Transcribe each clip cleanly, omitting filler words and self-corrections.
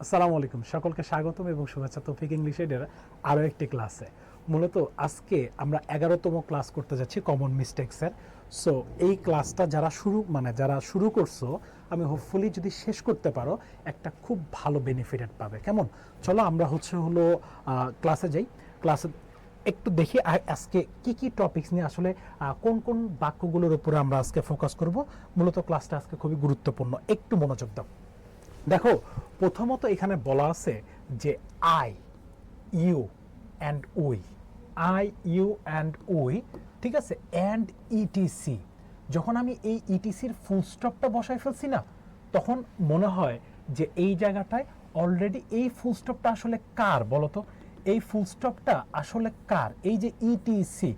আসসালামু আলাইকুম, সকলকে স্বাগতম এবং শুভেচ্ছা তৌফিক ইংলিশ এডের আরও একটি ক্লাসে। মূলত আজকে আমরা 11তম ক্লাস করতে যাচ্ছি কমন মিস্টেক্সের। সো এই ক্লাসটা যারা শুরু করছো, আমি হোপফুলি যদি শেষ করতে পারো একটা খুব ভালো বেনিফিটেড পাবে। কেমন? চলো আমরা ক্লাসে যাই। ক্লাসে একটু দেখি আজকে কি কি টপিকস নিয়ে আসলে কোন কোন বাক্যগুলোর উপরে আমরা আজকে ফোকাস করব। মূলত ক্লাসটা আজকে খুবই গুরুত্বপূর্ণ, একটু মনোযোগ দাও। দেখো, প্রথমত এখানে বলা আছে যে I, you and we, I, you and we, ঠিক আছে, অ্যান্ড ইটিসি। যখন আমি এই ইটিসির ফুল স্টপটা বসাই ফেলছি না, তখন মনে হয় যে এই জায়গাটায় অলরেডি এই ফুল স্টপটা আসলে কার বলো তো? এই ফুল স্টপটা আসলে কার? এই যে ইটিসি,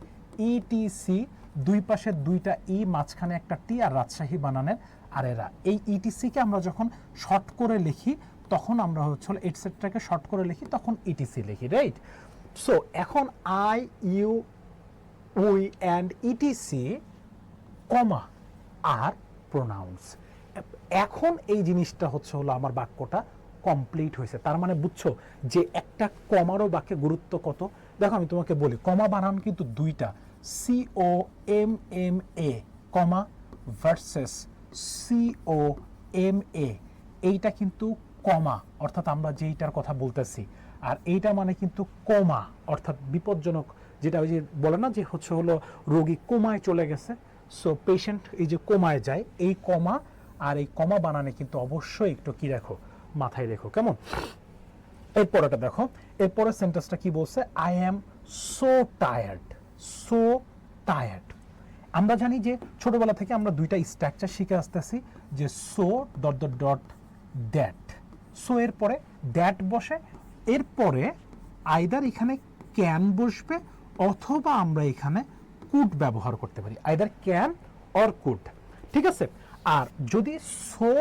ইটিসি দুই পাশে দুইটা ই, মাঝখানে একটা টি আর রাজশাহী বানানের আর এরা। এই ইটিসিকে আমরা যখন শর্ট করে লিখি তখন আমরা এটসেট্রাকে শর্ট করে লিখি, তখন ইটিসি লিখি, রাইট? সো এখন I, you, we and etc, comma আর প্রোনাউন্স। এখন এই জিনিসটা আমার বাক্যটা কমপ্লিট হয়েছে। তার মানে বুঝছো যে একটা কমারও বাক্যে গুরুত্ব কত। দেখো আমি তোমাকে বলি, কমা বানান কিন্তু দুইটা, COMMA, কমা ভার্সেস COMA। এইটা কিন্তু কমা, অর্থাৎ আমরা যেইটার কথা বলতেছি, আর এইটা মানে কিন্তু কমা, অর্থাৎ বিপজ্জনক, যেটা ওই যে বলে না যে রোগী কোমায় চলে গেছে। সো পেশেন্ট এই যে কোমায় যায়, এই কমা আর এই কমা বানানে কিন্তু অবশ্যই একটু কি রাখো, মাথায় রেখো। কেমন? এরপরেটা দেখো, এরপরের সেন্টেন্সটা কি বলছে? I am so tired, so tired. আমরা জানি যে ছোটবেলা থেকে আমরা দুইটা স্ট্রাকচার শিখে আসতেছি, যে so dot dot dot that. So এর পরে দ্যাট বসে, এরপরে আইদার এখানে ক্যান বসবে অথবা আমরা এখানে কুড ব্যবহার করতে পারি, আইদার ক্যান অর কুড, ঠিক আছে? আর যদি সো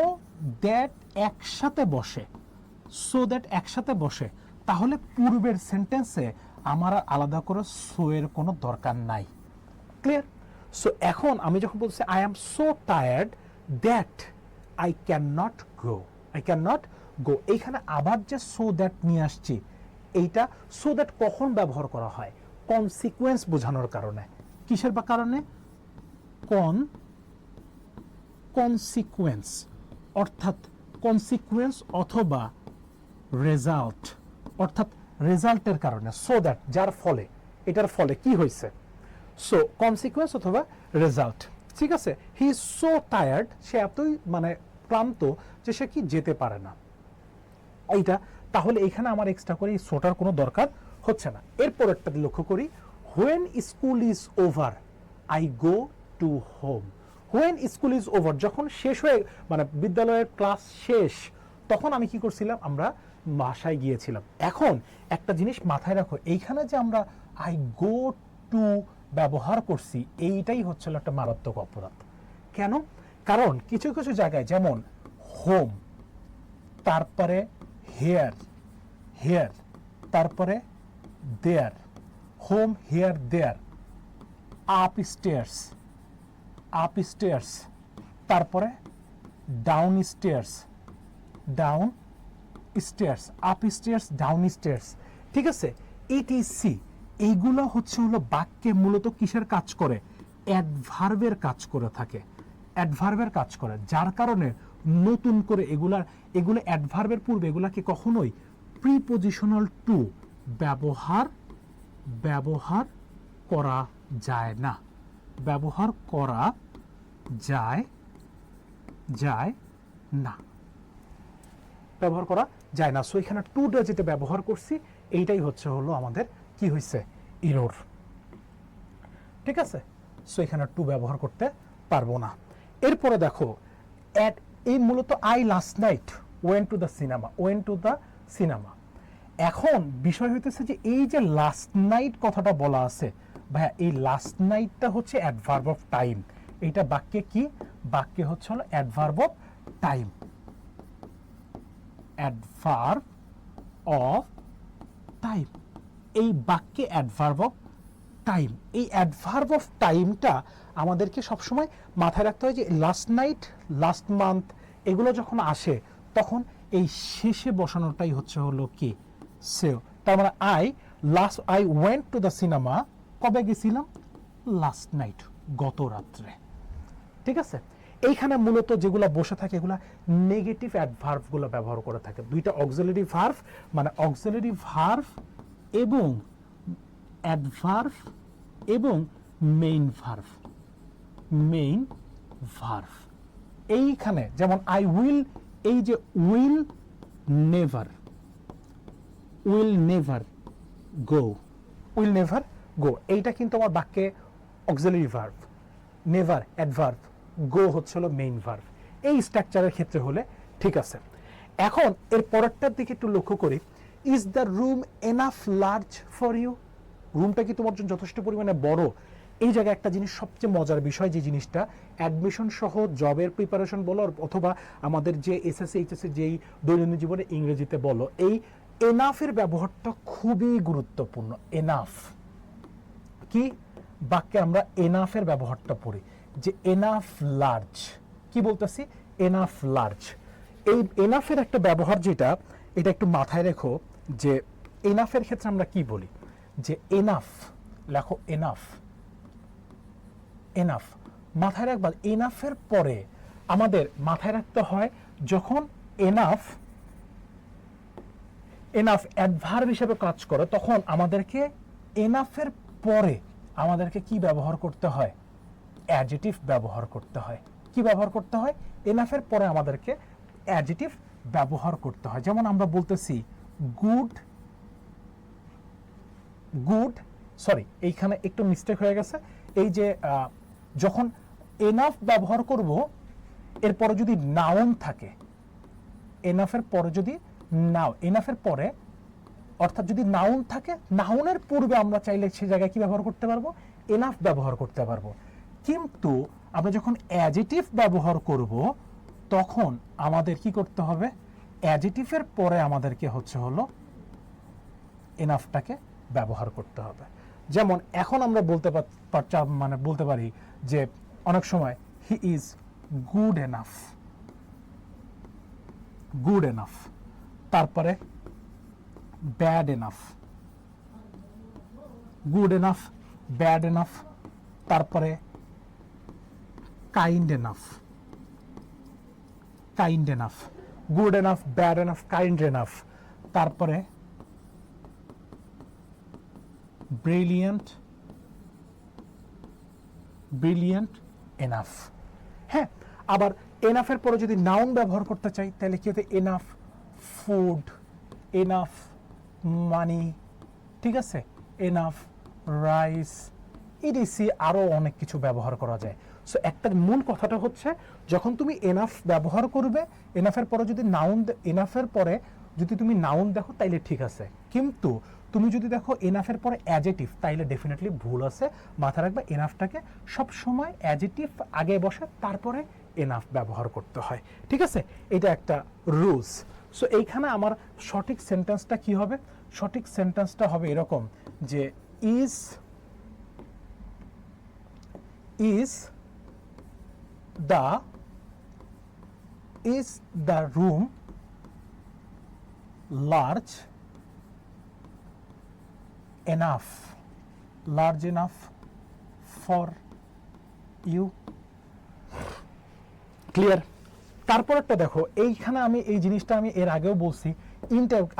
দ্যাট একসাথে বসে, সো দ্যাট একসাথে বসে, তাহলে পূর্বের সেন্টেন্সে আমার আলাদা করে সো এর কোনো দরকার নাই। ক্লিয়ার? সো এখন আমি যখন বলছি I am so tired that I can not go, I can not go, এইখানে আবার যে সো দ্যাট নিয়ে আসছি, এইটা সো দ্যাট কখন ব্যবহার করা হয়? কনসিকুয়েন্স বোঝানোর কারণে। কিসের বা কারণে? কনসিকুয়েন্স, অর্থাৎ কনসিকুয়েন্স অথবা রেজাল্ট, অর্থাৎ রেজাল্টের কারণে। সো দ্যাট যার ফলে, এটার ফলে কি হয়েছে? সো কনসিকুয়েন্স অথবা রেজাল্ট, ঠিক আছে? হি ইজ সো টায়ার্ড, সে এতই ক্লান্ত যে সে কি যেতে পারে না, এইটা। তাহলে এখানে আমার এক্সট্রা করে এই সোটার কোনো দরকার হচ্ছে না। এরপর একটা লক্ষ্য করি, when school is over I go to home. When school is over, যখন শেষ হয়ে বিদ্যালয়ের ক্লাস শেষ, তখন আমি কি করছিলাম? আমরা বাসায় গিয়েছিলাম। এখন একটা জিনিস মাথায় রাখো, এইখানে যে আমরা আই গো টু ব্যবহার করছি, এইটাই একটা মারাত্মক অপরাধ। কেন? কারণ কিছু কিছু জায়গায় যেমন হোম, তারপরে হেয়ার, হেয়ার, তারপরে দেয়ার, হোম, হেয়ার, দেয়ার, আপ স্টেয়ার্স, আপ স্টেয়ার্স, তারপরে down stairs, down stairs, up stairs, down stairs, ঠিক আছে? ইটিসি, এইগুলো বাক্যে মূলত কিসের কাজ করে? অ্যাডভার্বের কাজ করে থাকে, অ্যাডভার্বের কাজ করে, যার কারণে নতুন করে এগুলো অ্যাডভার্বের পূর্বে এগুলাকে কখনোই প্রিপজিশনাল টু ব্যবহার করা যায় না, ব্যবহার করা যায় না, ব্যবহার করা যায় না। সো এখানে টুটা যেটা ব্যবহার করছি, এইটাই আমাদের কি হয়েছে? ইরর, ঠিক আছে? সো এখানে টু ব্যবহার করতে পারবো না। এরপরে দেখো, এই মূলত I last night went to the cinema, went to the cinema. এখন বিষয় হইতেছে যে এই যে লাস্ট নাইট কথাটা বলা আছে, ভাইয়া এই লাস্ট নাইটটা অ্যাডভার্ব অফ টাইম। এইটা বাক্যে কি? বাক্যে হলো adverb of time, adverb of time. এই বাক্যে অ্যাডভার্ব অফ টাইম, এই অ্যাডভার্ব অফ টাইমটা আমাদেরকে সবসময় মাথায় রাখতে হয়, যে লাস্ট নাইট, লাস্ট মান্থ, এগুলো যখন আসে তখন এই শেষে বসানোটাই হচ্ছে হলো কি সেও। তার মানে I went to the cinema, কবে গেছিলাম? লাস্ট নাইট, গত রাত্রে। ঠিক আছে, এইখানে মূলত যেগুলো বসে থাকে এগুলা নেগেটিভ অ্যাডভার্বগুলো ব্যবহার করে থাকে। দুইটা অক্সিলারি ভার্ব, মানে অক্সিলারি ভার্ব এবং অ্যাডভার্ব এবং মেইন ভার্ব, মেইন ভার্ব। এইখানে যেমন আই উইল, এই যে will never, will never go, will never গো, এইটা কিন্তু আমার বাক্যে অক্সিলারি ভার্ব, নেভার অ্যাডভার্ব, গো হচ্ছে হলো মেইন ভার্ব। এই স্ট্রাকচারের ক্ষেত্রে হলে ঠিক আছে। এখন এর পরেরটার দিকে একটু লক্ষ্য করি, is the room enough large for you? রুমটা কি তোমার জন্য যথেষ্ট পরিমাণে বড়? এই জায়গায় একটা জিনিস সবচেয়ে মজার বিষয়, যে জিনিসটা অ্যাডমিশন সহ জবের প্রিপারেশন বলো অথবা আমাদের যে এসএসসি এইচএসসি যেই দৈনন্দিন জীবনে ইংরেজিতে বলো, এই এনাফের ব্যবহারটা খুবই গুরুত্বপূর্ণ। এনাফ কি, বাক্যে আমরা এনাফের ব্যবহারটা পড়ি যে এনাফ লার্জ, কি বলতেছি? Enough large. এই এনাফের একটা ব্যবহার যেটা, এটা একটু মাথায় রেখো যে এনাফের ক্ষেত্রে আমরা কি বলি, যে এনাফ, লেখো এনাফ, এনাফ মাথায় রাখবা। এনাফের পরে আমাদের মাথায় রাখতে হয় যখন এনাফ, এনাফ অ্যাডভার্ব হিসেবে কাজ করে, তখন আমাদেরকে এনাফের পরে আমাদেরকে কি ব্যবহার করতে হয়? অ্যাডজেটিভ ব্যবহার করতে হয়। কি ব্যবহার করতে হয়? এনাফের পরে আমাদেরকে অ্যাডজেটিভ ব্যবহার করতে হয়। যেমন আমরা বলতেছি গুড, গুড, সরি এইখানে একটু মিস্টেক হয়ে গেছে। এই যে যখন এনাফ ব্যবহার করব, এরপরে যদি নাউন থাকে, এনাফের পরে যদি এনাফের পরে অর্থাৎ যদি নাউন থাকে, নাউনের পূর্বে আমরা চাইলে সে জায়গায় কি ব্যবহার করতে পারবো? এনাফ ব্যবহার করতে পারবো। কিন্তু আমরা যখন অ্যাডজেটিভ ব্যবহার করব, তখন আমাদের কি করতে হবে? অ্যাডজেটিভের পরে আমাদেরকে হচ্ছে হলো এনাফটাকে ব্যবহার করতে হবে। যেমন এখন আমরা বলতে মানে বলতে পারি যে অনেক সময় he is good enough, good enough, তারপরে bad enough, good enough, bad enough, তারপরে kind enough, kind enough, good enough, bad enough, kind enough, তারপরে ব্রিলিয়েন্ট, ব্রিলিয়েন্ট এনাফ। হ্যাঁ, আবার এনাফের পরে যদি নাউন ব্যবহার করতে চাই তাহলে কি হতে? এনাফ ফুড, এনাফ মানি, ঠিক আছে, এনাফ রাইস, ইডিসি আরও অনেক কিছু ব্যবহার করা যায়। সো একটা মূল কথাটা হচ্ছে, যখন তুমি এনাফ ব্যবহার করবে, এনাফের পরে যদি নাউন, এনাফের পরে যদি তুমি নাউন দেখো তাইলে ঠিক আছে, কিন্তু তুমি যদি দেখো এনাফের পরে অ্যাডজেটিভ, তাইলে ডেফিনেটলি ভুল আছে। মাথায় রাখবে এনাফটাকে সবসময় অ্যাডজেটিভ আগে বসে, তারপরে এনাফ ব্যবহার করতে হয়। ঠিক আছে, এটা একটা রুলস। সো এইখানে আমার সঠিক সেন্টেন্সটা কি হবে? সঠিক সেন্টেন্সটা হবে এরকম যে is, is the room large enough, large enough for you? Clear? তারপর একটা দেখো, এইখানে আমি এই জিনিসটা আমি এর আগেও বলছি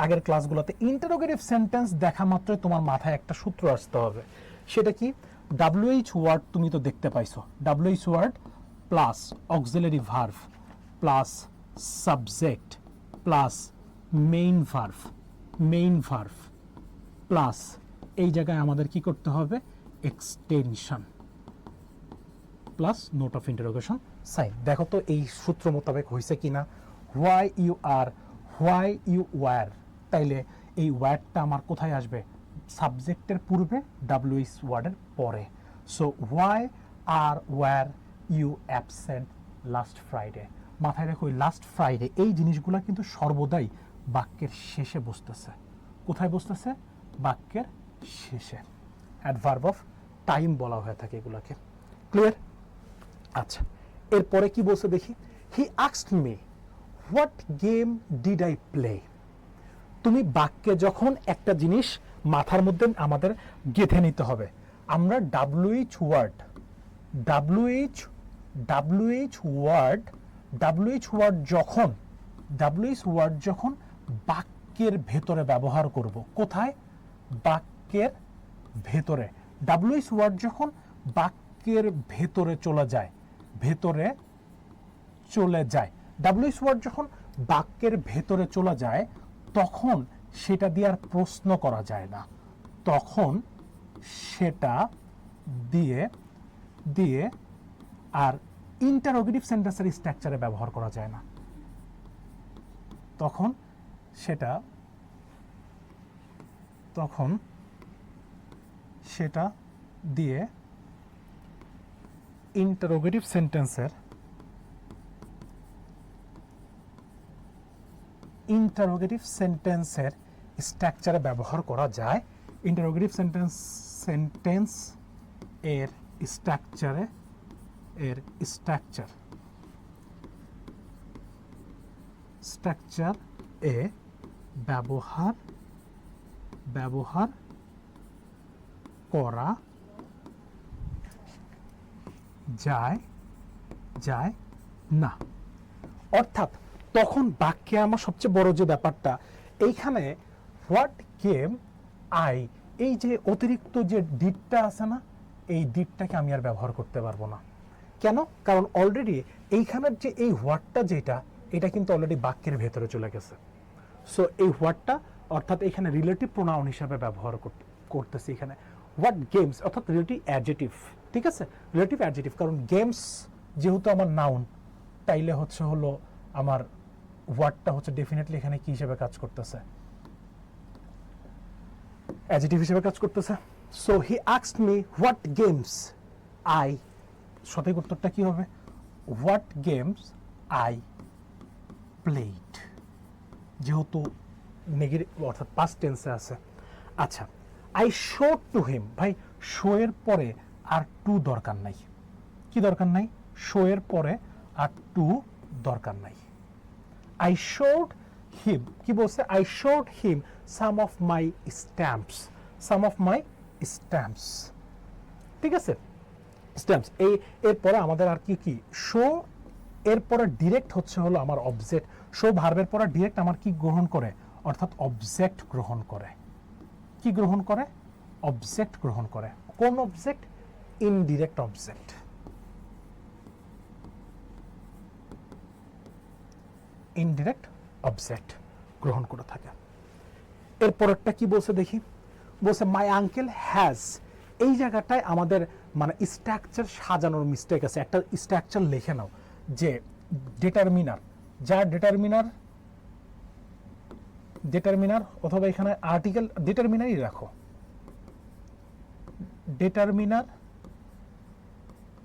আগের ক্লাসগুলোতে, ইন্টারোগেটিভ সেন্টেন্স দেখা মাত্রই তোমার মাথায় একটা সূত্র আসতে হবে। সেটা কি? WH ওয়ার্ড তুমি তো দেখতে পাইছো, WH word plus auxiliary verb plus subject plus main verb, main verb plus এই জায়গায় আমাদের কি করতে হবে? Extension plus note of interrogation sign. দেখো তো এই সূত্র মোতাবেক হয়েছে কিনা? Why you are, why you were, তাইলে এই ওয়ার্ডটা আমার কোথায় আসবে? সাবজেক্টের পূর্বে, WH ওয়ার্ডের পরে। So why are were you absent last Friday. মাথায় রেখো, ওই লাস্ট ফ্রাইডে এই জিনিসগুলো কিন্তু সর্বদাই বাক্যের শেষে বসতেছে। কোথায় বসতেছে? বাক্যের শেষে। অ্যাডভার্ব অফ টাইম বলা হয়ে থাকে এগুলাকে। ক্লিয়ার? আচ্ছা, এরপরে কি বলছে দেখি। He asked me what game did I play. তুমি বাক্যে যখন একটা জিনিস মাথার মধ্যে আমাদের গেঁথে নিতে হবে, আমরা ডাব্লিউএইচ ওয়ার্ড যখন বাক্যের ভেতরে ব্যবহার করব, কোথায়? বাক্যের ভেতরে। ডাব্লিউএইচ ওয়ার্ড যখন বাক্যের ভেতরে চলে যায়, ডাব্লিউএইচ ওয়ার্ড যখন বাক্যের ভেতরে চলে যায়, তখন সেটা দিয়ে আর প্রশ্ন করা যায় না, তখন সেটা দিয়ে আর ইন্টারোগেটিভ সেন্টেন্সের স্ট্রাকচারে ব্যবহার করা যায় না, তখন সেটা দিয়ে ইন্টারোগেটিভ সেন্টেন্সের স্ট্রাকচারে ব্যবহার করা যায়। ইন্টারোগেটিভ সেন্টেন্স এর স্ট্রাকচার এ ব্যবহার করা যায় না। অর্থাৎ তখন বাক্যে আমার সবচেয়ে বড় যে ব্যাপারটা এইখানে, হোয়াট গেম আই, এই যে অতিরিক্ত যে ডিডটা আছে না, এই ডিডটাকে আমি আর ব্যবহার করতে পারবো না। কেন? কারণ অলরেডি এইখানের যে এই হোয়াটটা যেটা, এটা কিন্তু অলরেডি বাক্যের ভেতরে চলে গেছে। সো এই হোয়াটটা অর্থাৎ এখানে রিলেটিভ প্রোনাউন হিসাবে ব্যবহার করতেছি এখানে। হোয়াট গেমস অর্থাৎ রিলেটিভ অ্যাডজেটিভ, ঠিক আছে, রিলেটিভ অ্যাডজেটিভ। কারণ গেমস যেহেতু আমার নাউন, তাইলে হলো আমার হোয়াটটা ডেফিনেটলি এখানে কি হিসেবে কাজ করতেছে? অ্যাডজেটিভ হিসেবে কাজ করতেছে। So he asked me what games I, সঠিক উত্তরটা কি হবে? হোয়াট গেমস আই প্লেড, যেহেতু নেগেটিভ অর্থাৎ পাস্ট টেন্সে আছে। আচ্ছা, আই শোড টু হিম, ভাই শো এর পরে আর টু দরকার নাই। কি দরকার নাই? শো এর পরে আর টু দরকার নাই। আই শোড হিম, কি বলছে? I showed him some of my stamps, ঠিক আছে, স্ট্যাম্পস। এরপরে আমাদের আর কি শো এরপরে ডিরেক্ট হলো আমার অবজেক্ট। শো ভার্বের পরে ডিরেক্ট আমার কি গ্রহণ করে? অর্থাৎ অবজেক্ট গ্রহণ করে। কি গ্রহণ করে? অবজেক্ট গ্রহণ করে। কোন object? Indirect object. Indirect object গ্রহণ করে থাকে। এরপরটা কি বলছে দেখি? বলছে মাই আঙ্কেল হ্যাজ, এই জায়গাটায় আমাদের মানে স্ট্রাকচার সাজানোর মিস্টেক আছে। একটা স্ট্রাকচার লিখে নাও যে ডিটারমিনার, যার ডিটারমিনার অথবা এখানে আর্টিকেল ডিটারমিনারই রাখো, determiner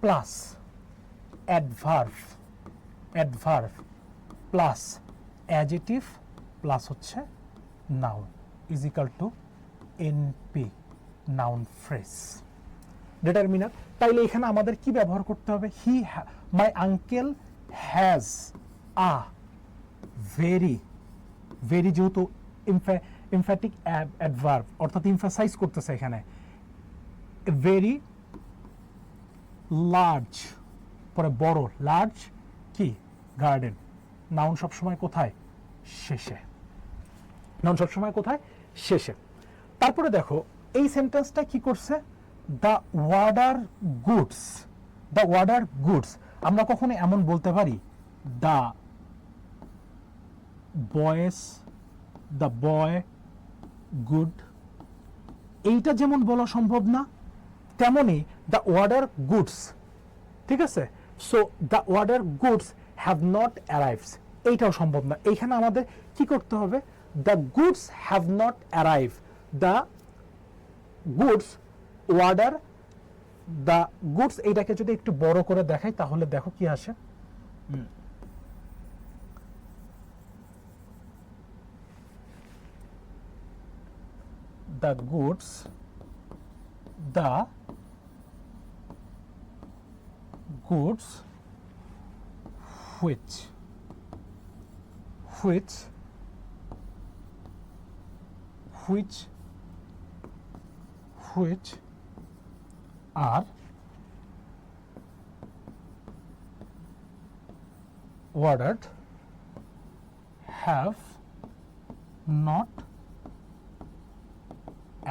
plus adverb plus adjective plus noun is equal to NP, noun phrase. Determiner, তাইলে এখানে আমাদের কি ব্যবহার করতে হবে? My uncle has a very, যেহেতু এমফ্যাটিক অ্যাডভার্ব অর্থাৎ এমফাসাইজ করতেছে এখানে, ভেরি লার্জ, পরে বড়, লার্জ কি গার্ডেন। নাউন সবসময় কোথায়? শেষে। নাউন সবসময় কোথায়? শেষে। তারপরে দেখো এই সেন্টেন্সটা কি করছে? The ordered goods. আমরা কখনো এমন বলতে পারি দ্য বয় গুড, এইটা যেমন বলা সম্ভব না, তেমনি দ্য ওয়ার্ডার গুডস, ঠিক আছে। So the ordered goods have not arrives, এইটাও সম্ভব না। এইখানে আমাদের কি করতে হবে? The goods have not arrive, the goods ordered, the goods, এইটাকে যদি একটু বড় করে দেখাই তাহলে দেখো কি আসে। the goods which which are ordered have not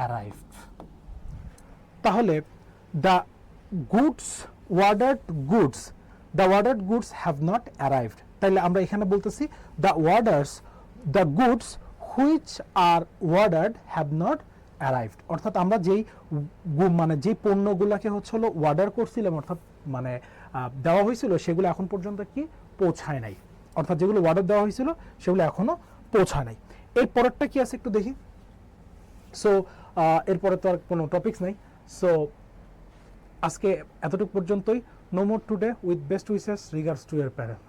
arrived. তাহলে the goods ordered goods have not arrived. তাহলে আমরা এখানে বলতেছি the goods which are ordered have not arrived. অর্থাৎ আমরা যেই মানে যেই পণ্যগুলোকে হচ্ছে হলো অর্ডার করছিলাম, অর্থাৎ মানে দেওয়া হয়েছিল, সেগুলো এখন পর্যন্ত কি পৌঁছায় নাই। অর্থাৎ যেগুলো অর্ডার দেওয়া হয়েছিল সেগুলো এখনো পৌঁছায় নাই। এর পরেরটা কি আছে একটু দেখি। সো এরপরে তো আর কোনো টপিকস নাই। সো আজকে এতটুকু পর্যন্তই। No more today, with best wishes regards to your parent.